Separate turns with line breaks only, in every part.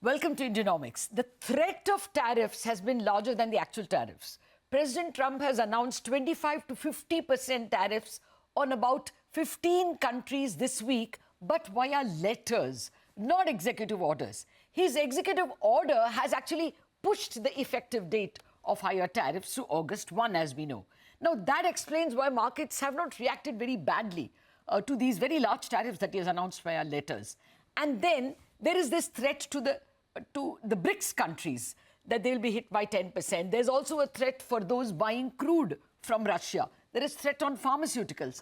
Welcome to Indianomics. The threat of tariffs has been larger than the actual tariffs. President Trump has announced 25 to 50% tariffs on about 15 countries this week, but via letters, not executive orders. His executive order has actually pushed the effective date of higher tariffs to August 1, as we know. Now, that explains why markets have not reacted very badly to these very large tariffs that he has announced via letters. And then there is this threat to the BRICS countries that they'll be hit by 10%. There's also a threat for those buying crude from Russia. There is threat on pharmaceuticals.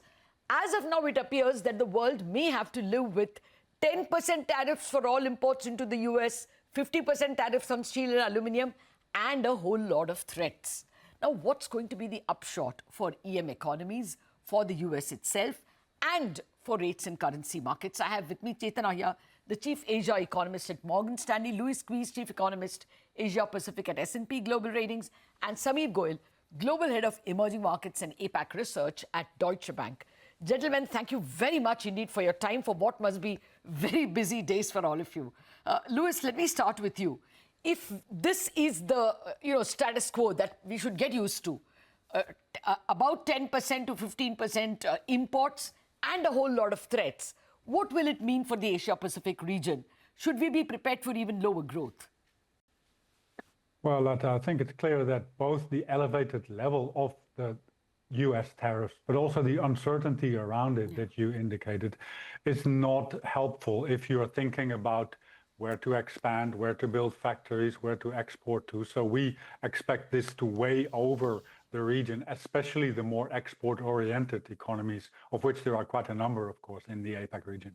As of now, it appears that the world may have to live with 10% tariffs for all imports into the US, 50% tariffs on steel and aluminium, and a whole lot of threats. Now, what's going to be the upshot for EM economies, for the US itself, and for rates and currency markets? I have with me Chetan, Ahya, the Chief Asia Economist at Morgan Stanley, Louis Kuijs, Chief Economist, Asia Pacific at S&P Global Ratings, and Sameer Goel, Global Head of Emerging Markets and APAC Research at Deutsche Bank. Gentlemen, thank you very much indeed for your time for what must be very busy days for all of you. Louis, let me start with you. If this is the status quo that we should get used to, about 10% to 15% imports and a whole lot of threats, what will it mean for the Asia-Pacific region? Should we be prepared for even lower growth?
Well, Latha, I think it's clear that both the elevated level of the US tariffs, but also the uncertainty around it that you indicated, is not helpful if you're thinking about where to expand, where to build factories, where to export to. So we expect this to weigh over the region, especially the more export-oriented economies, of which there are quite a number, of course, in the APAC region.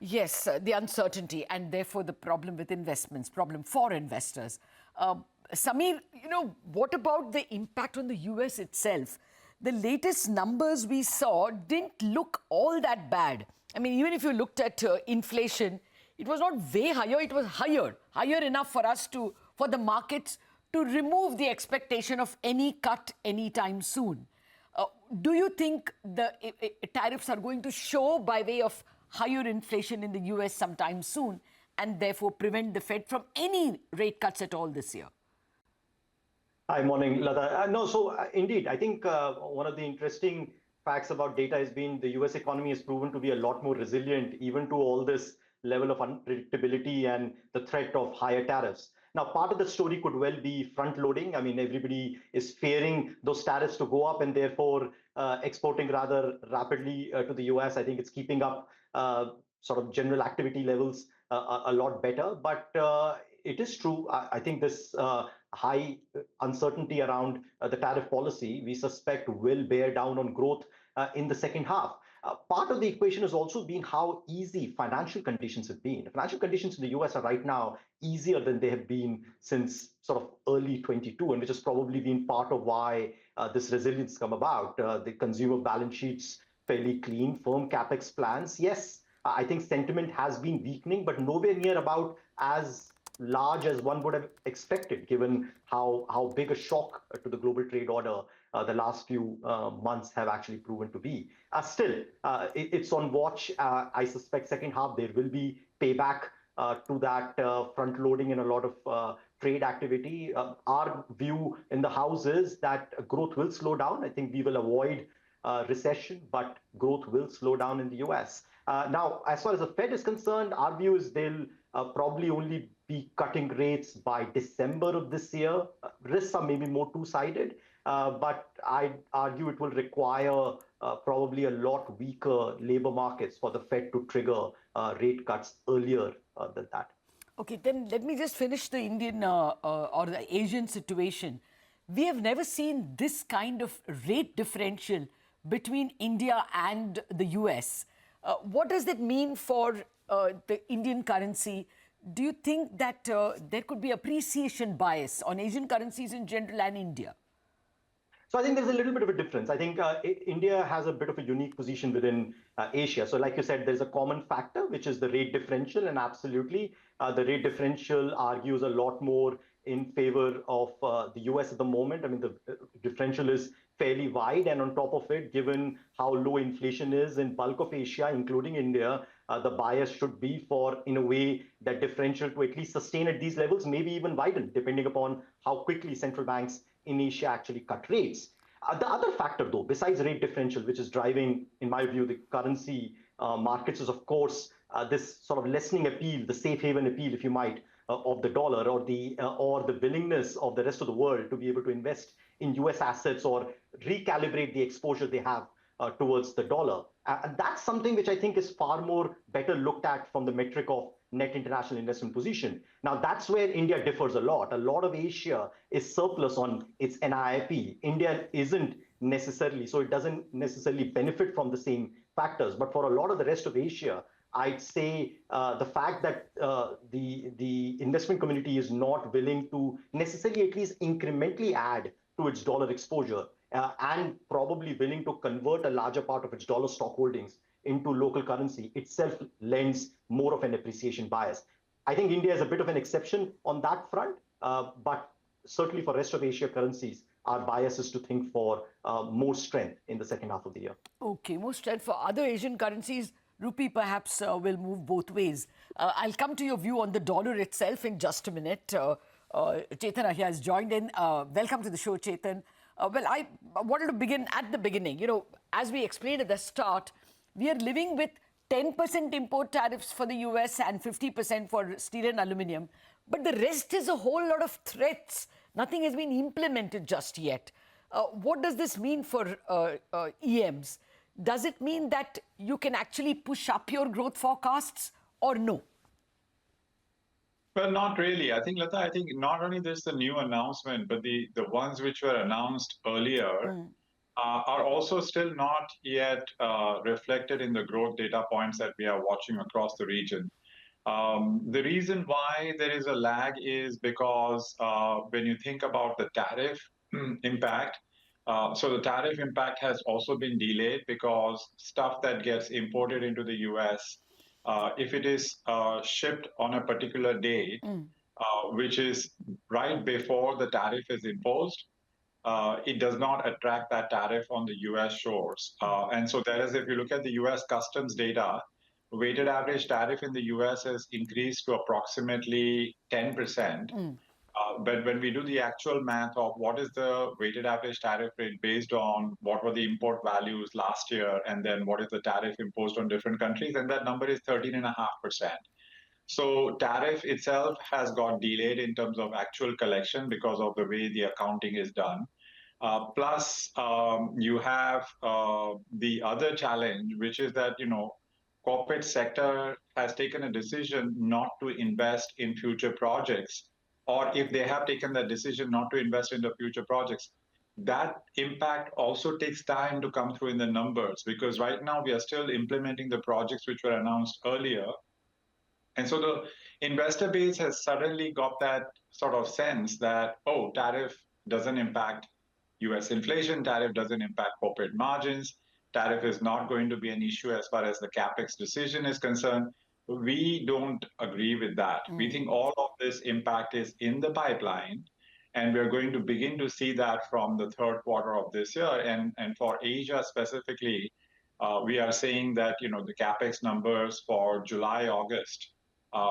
Yes, the uncertainty and therefore the problem with investments, problem for investors. Sameer, what about the impact on the US itself? The latest numbers we saw didn't look all that bad. I mean, even if you looked at inflation, it was not way higher, it was higher enough for the markets to remove the expectation of any cut anytime soon. Do you think the tariffs are going to show by way of higher inflation in the US sometime soon and therefore prevent the Fed from any rate cuts at all this year?
Hi, morning, Latha. No, so indeed, I think one of the interesting facts about data has been the US economy has proven to be a lot more resilient, even to all this level of unpredictability and the threat of higher tariffs. Now, part of the story could well be front loading. I mean, everybody is fearing those tariffs to go up and therefore exporting rather rapidly to the US. I think it's keeping up sort of general activity levels a lot better. But it is true. I think this high uncertainty around the tariff policy, we suspect will bear down on growth in the second half. Part of the equation has also been how easy financial conditions have been. Financial conditions in the US are right now easier than they have been since sort of early 22, and which has probably been part of why this resilience come about. The consumer balance sheets fairly clean, firm capex plans. Yes, I think sentiment has been weakening, but nowhere near about as large as one would have expected, given how big a shock to the global trade order the last few months have actually proven to be. Still, it's on watch. I suspect second half there will be payback to that front loading and a lot of trade activity. Our view in the House is that growth will slow down. I think we will avoid recession, but growth will slow down in the US. Now, as far as the Fed is concerned, our view is they'll probably only be cutting rates by December of this year. Risks are maybe more two-sided, but I'd argue it will require probably a lot weaker labor markets for the Fed to trigger rate cuts earlier than that.
Okay, then let me just finish the Indian or the Asian situation. We have never seen this kind of rate differential between India and the US. What does that mean for the Indian currency? Do you think that there could be appreciation bias on Asian currencies in general and India?
So I think there's a little bit of a difference. I think India has a bit of a unique position within Asia. So like you said, there's a common factor, which is the rate differential. And absolutely, the rate differential argues a lot more in favor of the US at the moment. I mean, the differential is fairly wide. And on top of it, given how low inflation is in bulk of Asia, including India, the bias should be for, in a way, that differential to at least sustain at these levels, maybe even widen, depending upon how quickly central banks in Asia actually cut rates. The other factor, though, besides rate differential, which is driving, in my view, the currency markets, is of course this sort of lessening appeal, the safe haven appeal, if you might, of the dollar, or the willingness of the rest of the world to be able to invest in US assets or recalibrate the exposure they have towards the dollar. And that's something which I think is far more better looked at from the metric of net international investment position. Now, that's where India differs a lot. A lot of Asia is surplus on its NIIP. India isn't necessarily, so it doesn't necessarily benefit from the same factors. But for a lot of the rest of Asia, I'd say the fact that the investment community is not willing to necessarily at least incrementally add to its dollar exposure and probably willing to convert a larger part of its dollar stock holdings into local currency itself lends more of an appreciation bias. I think India is a bit of an exception on that front, but certainly for rest of Asia currencies, our bias is to think for more strength in the second half of the year.
Okay, more strength for other Asian currencies. Rupee perhaps will move both ways. I'll come to your view on the dollar itself in just a minute. Chetan Ahya has joined in. Welcome to the show, Chetan. Well, I wanted to begin at the beginning. You know, as we explained at the start, we are living with 10% import tariffs for the US and 50% for steel and aluminium. But the rest is a whole lot of threats. Nothing has been implemented just yet. What does this mean for EMs? Does it mean that you can actually push up your growth forecasts or no?
Well, not really. I think, Latha, I think not only this the new announcement, but the ones which were announced earlier are also still not yet reflected in the growth data points that we are watching across the region. The reason why there is a lag is because when you think about the tariff impact, so the tariff impact has also been delayed because stuff that gets imported into the US, if it is shipped on a particular date, which is right before the tariff is imposed, it does not attract that tariff on the US shores. And so that is, if you look at the US customs data, weighted average tariff in the US has increased to approximately 10%. But when we do the actual math of what is the weighted average tariff rate based on what were the import values last year, and then what is the tariff imposed on different countries, and that number is 13.5%. So tariff itself has got delayed in terms of actual collection because of the way the accounting is done. Plus, you have the other challenge, which is that, you know, corporate sector has taken a decision not to invest in future projects, or if they have taken the decision not to invest in the future projects, that impact also takes time to come through in the numbers, because right now we are still implementing the projects which were announced earlier. And so the investor base has suddenly got that sort of sense that, oh, tariff doesn't impact US inflation, tariff doesn't impact corporate margins, tariff is not going to be an issue as far as the CapEx decision is concerned. We don't agree with that. We think all of this impact is in the pipeline, and we're going to begin to see that from the third quarter of this year. And for Asia specifically, we are saying that, you know, the CapEx numbers for July, August,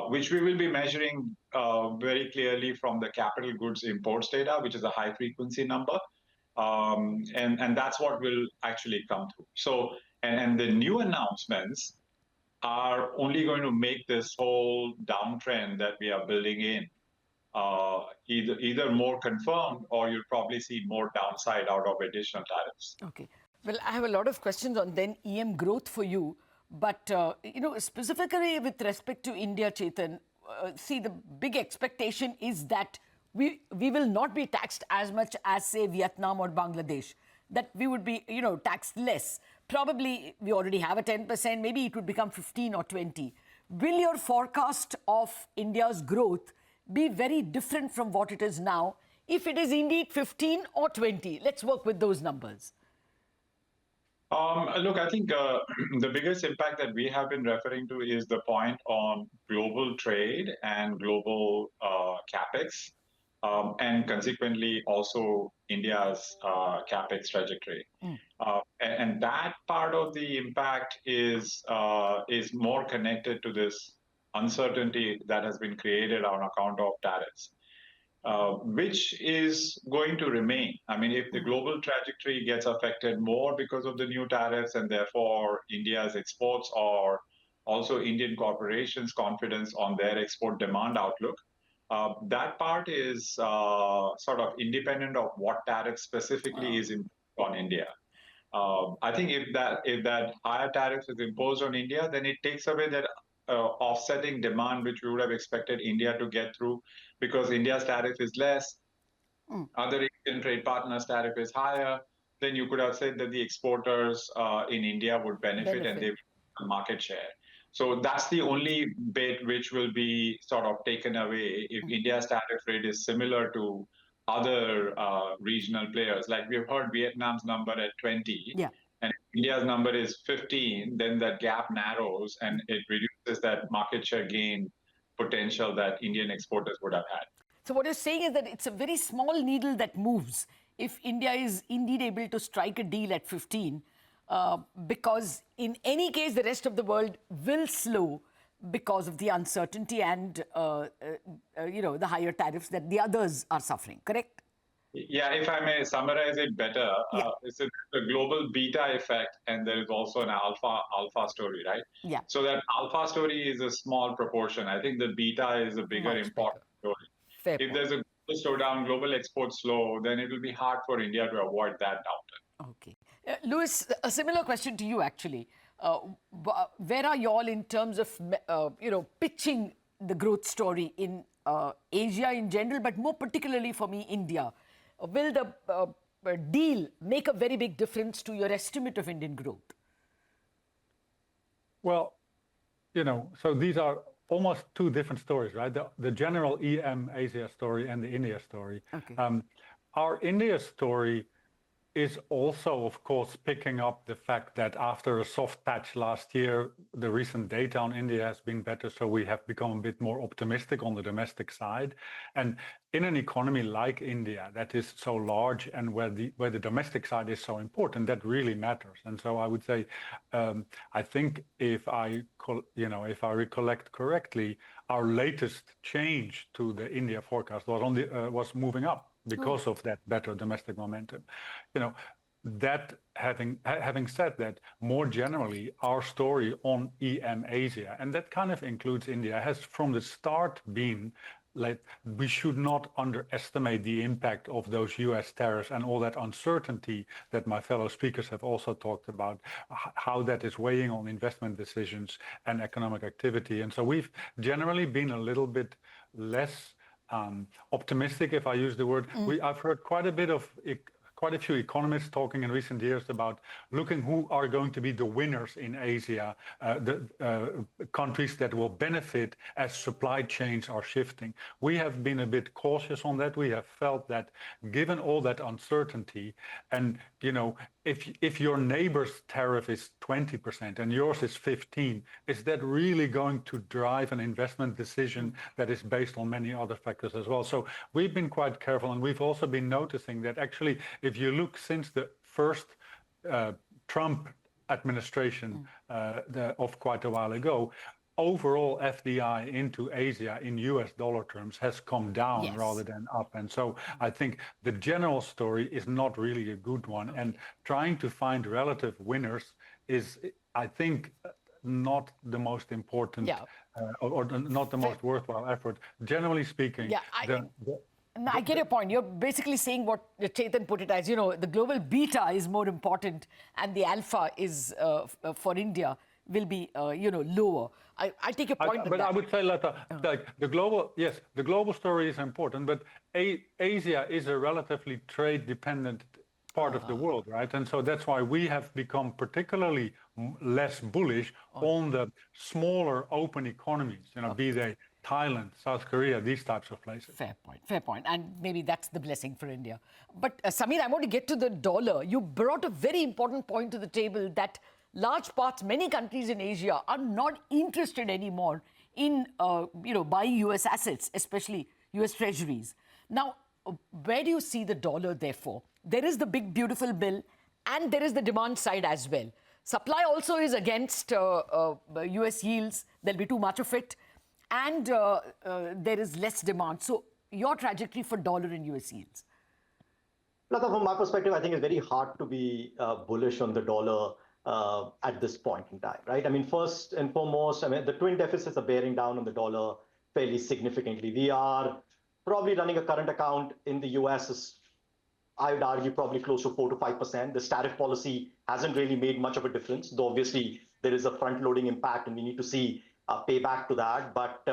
which we will be measuring very clearly from the capital goods imports data, which is a high frequency number. And that's what will actually come through. So, and the new announcements are only going to make this whole downtrend that we are building in either more confirmed, or you'll probably see more downside out of additional tariffs.
Okay. Well, I have a lot of questions on then EM growth for you. But, you know, specifically with respect to India, Chetan, see, the big expectation is that we will not be taxed as much as, say, Vietnam or Bangladesh, that we would be, you know, taxed less. Probably we already have a 10%, maybe it would become 15 or 20. Will your forecast of India's growth be very different from what it is now? If it is indeed 15 or 20, let's work with those numbers.
Look, I think the biggest impact that we have been referring to is the point on global trade and global CapEx, and consequently also India's capex trajectory. And that part of the impact is more connected to this uncertainty that has been created on account of tariffs, which is going to remain. I mean, if the global trajectory gets affected more because of the new tariffs, and therefore India's exports or also Indian corporations' confidence on their export demand outlook, that part is sort of independent of what tariff specifically is imposed on India. I think if that higher tariff is imposed on India, then it takes away that offsetting demand which we would have expected India to get through, because India's tariff is less, other Asian trade partners' tariff is higher. Then you could have said that the exporters in India would benefit and they would have market share. So that's the only bit which will be sort of taken away if India's tariff rate is similar to other regional players. Like we've heard Vietnam's number at 20, and India's number is 15, then that gap narrows and it reduces that market share gain potential that Indian exporters would have had.
So what you're saying is that it's a very small needle that moves if India is indeed able to strike a deal at 15, because in any case, the rest of the world will slow because of the uncertainty and, the higher tariffs that the others are suffering, correct?
Yeah, if I may summarize it better, it's a global beta effect, and there is also an alpha story, right?
Yeah.
So that alpha story is a small proportion. I think the beta is a bigger, important story.
Fair
if
point.
there's a global slowdown, global exports slow, then it will be hard for India to avoid that downturn.
Okay. Louis, a similar question to you, actually. Where are you all in terms of, pitching the growth story in Asia in general, but more particularly for me, India? Will the deal make a very big difference to your estimate of Indian growth?
Well, so these are almost two different stories, right? The general EM Asia story and the India story.
Okay.
Our India story is also, of course, picking up the fact that after a soft patch last year, the recent data on India has been better, so we have become a bit more optimistic on the domestic side. And in an economy like India that is so large and where the domestic side is so important, that really matters. And so I would say, I think if I recollect correctly, our latest change to the India forecast was moving up because of that better domestic momentum. That having said that, more generally, our story on EM Asia, and that kind of includes India, has from the start been like we should not underestimate the impact of those US tariffs and all that uncertainty that my fellow speakers have also talked about, how that is weighing on investment decisions and economic activity. And so we've generally been a little bit less optimistic, if I use the word. I've heard quite a few economists talking in recent years about looking who are going to be the winners in Asia, the countries that will benefit as supply chains are shifting. We have been a bit cautious on that. We have felt that given all that uncertainty, and if your neighbor's tariff is 20% and yours is 15%, is that really going to drive an investment decision that is based on many other factors as well? So we've been quite careful, and we've also been noticing that actually, if you look since the first Trump administration of quite a while ago, overall FDI into Asia in US dollar terms has come down rather than up. And so I think the general story is not really a good one. And trying to find relative winners is, I think, not the most important or not the most worthwhile effort. Generally speaking,
I get your point. You're basically saying what Chetan put it as, the global beta is more important and the alpha is for India will be, lower. I take your point.
But I would say, Latha, like the global story is important, but Asia is a relatively trade-dependent part of the world, right? And so that's why we have become particularly less bullish on the smaller open economies, be they Thailand, South Korea, these types of places.
Fair point. And maybe that's the blessing for India. But Samir, I want to get to the dollar. You brought a very important point to the table that large parts, many countries in Asia are not interested anymore in, buying US assets, especially US treasuries. Now, where do you see the dollar, therefore? There is the big, beautiful bill, and there is the demand side as well. Supply also is against US yields. There'll be too much of it. And there is less demand. So your trajectory for dollar and US yields?
Latha, from my perspective, I think it's very hard to be bullish on the dollar at this point in time, right? I mean, first and foremost, I mean, the twin deficits are bearing down on the dollar fairly significantly. We are probably running a current account in the US is, I would argue, probably close to 4 to 5%. This tariff policy hasn't really made much of a difference, though obviously there is a front-loading impact and we need to see payback to that. But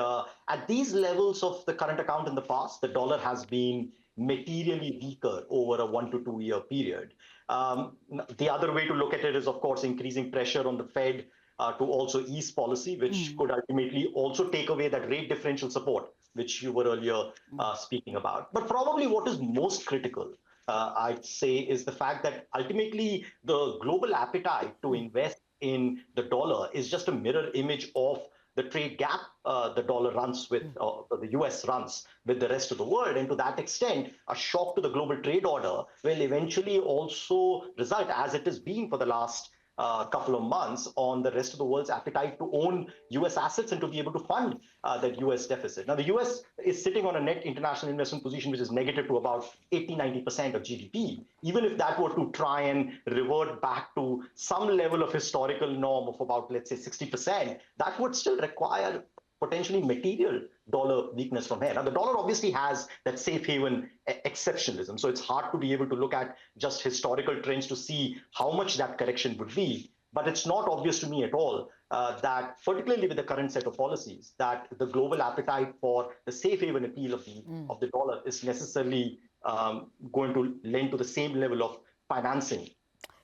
at these levels of the current account in the past, the dollar has been materially weaker over a 1 to 2 year period. The other way to look at it is, of course, increasing pressure on the Fed to also ease policy, which could ultimately also take away that rate differential support, which you were earlier speaking about. But probably what is most critical, I'd say, is the fact that ultimately the global appetite to invest in the dollar is just a mirror image of the trade gap the dollar runs with, the US runs with the rest of the world. And to that extent, a shock to the global trade order will eventually also result, as it has been for the last couple of months, on the rest of the world's appetite to own US assets and to be able to fund that US deficit. Now, the US is sitting on a net international investment position which is negative to about 80-90% of GDP. Even if that were to try and revert back to some level of historical norm of about, let's say, 60%, that would still require potentially material dollar weakness from here. Now, the dollar obviously has that safe haven exceptionalism, so it's hard to be able to look at just historical trends to see how much that correction would be. But it's not obvious to me at all that, particularly with the current set of policies, that the global appetite for the safe haven appeal of the dollar is necessarily going to lend to the same level of financing.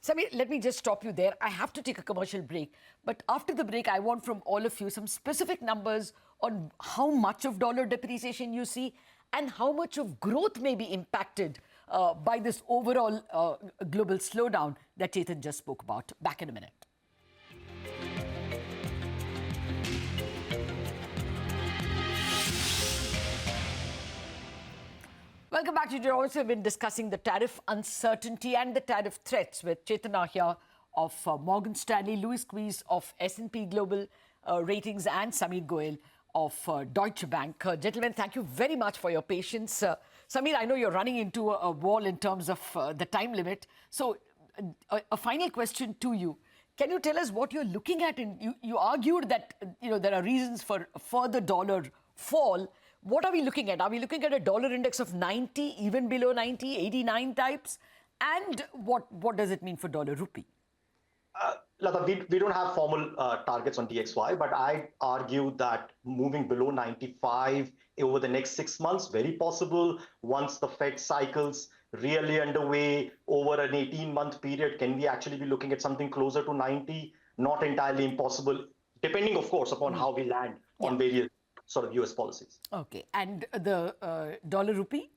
Samir, let me just stop you there. I have to take a commercial break. But after the break, I want from all of you some specific numbers on how much of dollar depreciation you see and how much of growth may be impacted by this overall global slowdown that Chetan just spoke about. Back in a minute. Welcome back. We've also been discussing the tariff uncertainty and the tariff threats with Chetan Ahya of Morgan Stanley, Louis Kuijs of S&P Global Ratings, and Samir Goel of Deutsche Bank. Gentlemen, thank you very much for your patience. Samir, I know you're running into a wall in terms of the time limit. So a final question to you. Can you tell us what you're looking at? You argued that there are reasons for a further dollar fall. What are we looking at? Are we looking at a dollar index of 90, even below 90, 89 types? And what does it mean for dollar rupee?
Latha, we don't have formal targets on DXY, but I argue that moving below 95 over the next 6 months, very possible. Once the Fed cycles really underway over an 18-month period, can we actually be looking at something closer to 90? Not entirely impossible, depending, of course, upon how we land on various sort of US policies.
Okay. And the dollar rupee?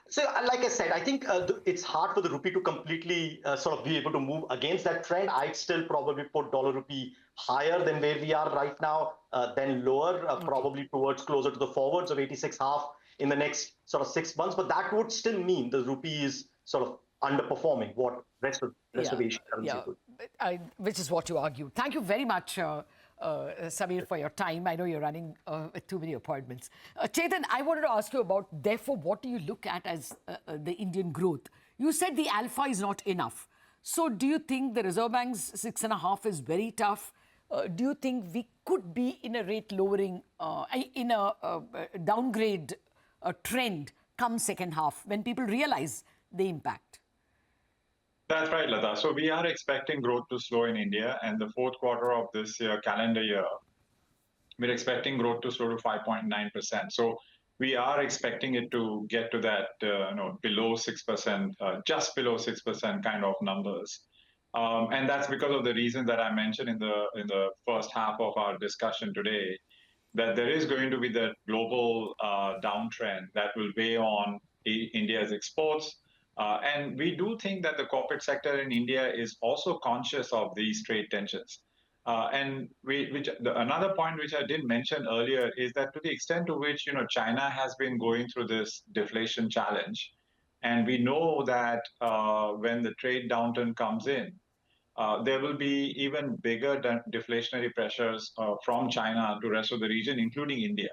So, like I said, I think it's hard for the rupee to completely sort of be able to move against that trend. I'd still probably put dollar rupee higher than where we are right now, than lower, probably towards closer to the forwards of 86.5 in the next sort of 6 months. But that would still mean the rupee is sort of underperforming what rest of Asia currencies would.
Which is what you argued. Thank you very much, Samir, for your time. I know you're running with too many appointments. Chetan, I wanted to ask you about, therefore, what do you look at as the Indian growth? You said the alpha is not enough. So do you think the Reserve Bank's 6.5 is very tough? Do you think we could be in a rate lowering, in a downgrade trend come second half when people realize the impact?
That's right, Latha. So we are expecting growth to slow in India, and the fourth quarter of this year, calendar year, we're expecting growth to slow to 5.9%. So we are expecting it to get to that, below 6%, just below 6% kind of numbers. And that's because of the reason that I mentioned in the first half of our discussion today, that there is going to be the global downtrend that will weigh on India's exports. And we do think that the corporate sector in India is also conscious of these trade tensions. Another point which I did mention earlier is that to the extent to which China has been going through this deflation challenge, and we know that when the trade downturn comes in, there will be even bigger deflationary pressures from China to the rest of the region, including India.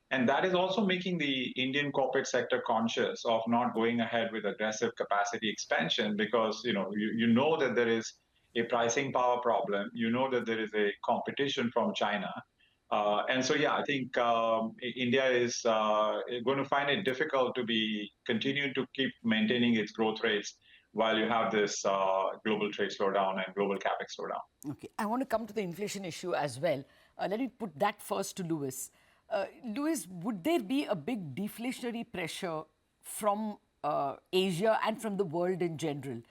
And that is also making the Indian corporate sector conscious of not going ahead with aggressive capacity expansion because you know that there is a pricing power problem. You know that there is a competition from China. And so, yeah, I think India is going to find it difficult to be continuing to keep maintaining its growth rates while you have this global trade slowdown and global capex slowdown.
Okay, I want to come to the inflation issue as well. Let me put that first to Louis. Louis, would there be a big deflationary pressure from Asia and from the world in general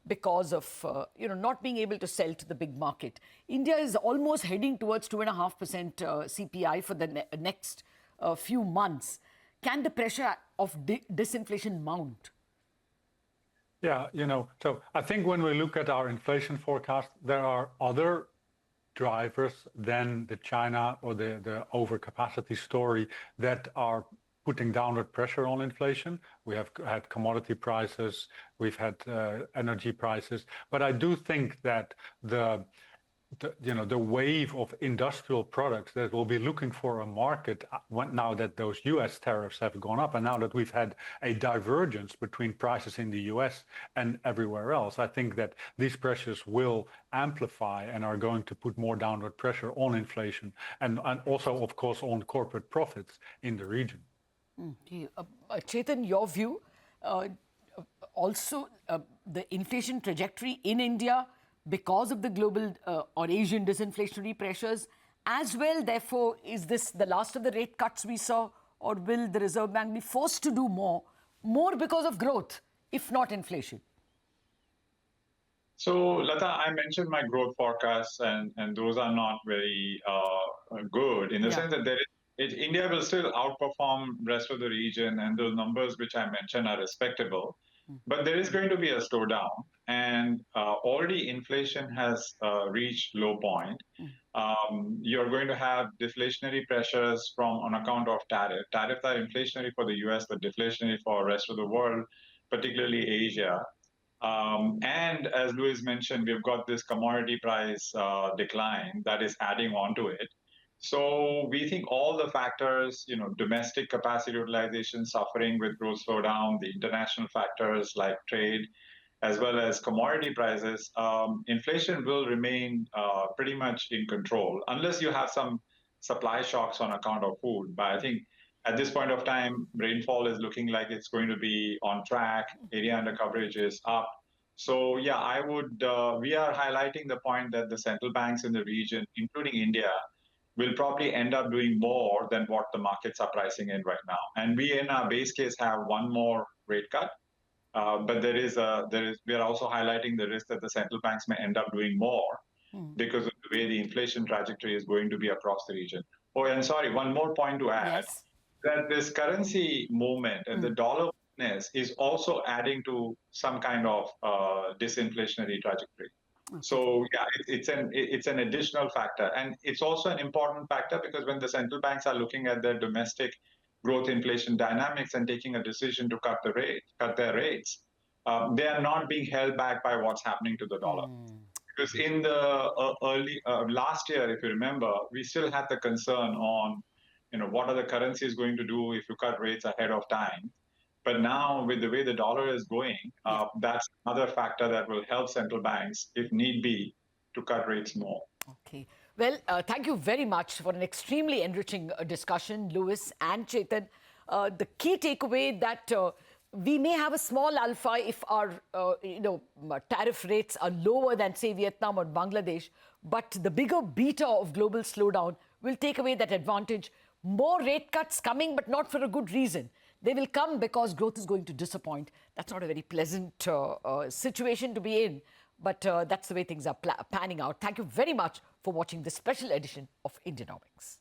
because of not being able to sell to the big market? India is almost heading towards 2.5% CPI for the next few months. Can the pressure of disinflation mount?
Yeah, so I think when we look at our inflation forecast, there are other drivers than the China or the overcapacity story that are putting downward pressure on inflation. We have had commodity prices, we've had energy prices, but I do think that the wave of industrial products that will be looking for a market now that those US tariffs have gone up and now that we've had a divergence between prices in the US and everywhere else, I think that these pressures will amplify and are going to put more downward pressure on inflation and also, of course, on corporate profits in the region.
Okay. Chetan, your view? Also, the inflation trajectory in India because of the global or Asian disinflationary pressures as well. Therefore, is this the last of the rate cuts we saw, or will the Reserve Bank be forced to do more because of growth, if not inflation?
So, Latha, I mentioned my growth forecasts, and those are not very good in the sense that India will still outperform the rest of the region, and those numbers which I mentioned are respectable. But there is going to be a slowdown, and already inflation has reached low point. You're going to have deflationary pressures on account of tariff. Tariffs are inflationary for the US, but deflationary for the rest of the world, particularly Asia. And as Louis mentioned, we've got this commodity price decline that is adding on to it. So we think all the factors, domestic capacity utilization suffering with growth slowdown, the international factors like trade, as well as commodity prices, inflation will remain pretty much in control unless you have some supply shocks on account of food. But I think at this point of time, rainfall is looking like it's going to be on track. Area under coverage is up. So yeah, we are highlighting the point that the central banks in the region, including India, will probably end up doing more than what the markets are pricing in right now. And we, in our base case, have one more rate cut. But we are also highlighting the risk that the central banks may end up doing more because of the way the inflation trajectory is going to be across the region. Oh, and sorry, one more point to add.
Yes.
That this currency movement and the dollar weakness is also adding to some kind of disinflationary trajectory. Okay. So yeah, it's an additional factor, and it's also an important factor because when the central banks are looking at their domestic growth inflation dynamics and taking a decision to cut their rates, they are not being held back by what's happening to the dollar. Because in the early last year, if you remember, we still had the concern on what are the currencies going to do if you cut rates ahead of time. But now, with the way the dollar is going, that's another factor that will help central banks, if need be, to cut rates more.
Okay. Well, thank you very much for an extremely enriching discussion, Louis and Chetan. The key takeaway that we may have a small alpha if our tariff rates are lower than, say, Vietnam or Bangladesh, but the bigger beta of global slowdown will take away that advantage. More rate cuts coming, but not for a good reason. They will come because growth is going to disappoint. That's not a very pleasant situation to be in, but that's the way things are panning out. Thank you very much for watching this special edition of Indianomics.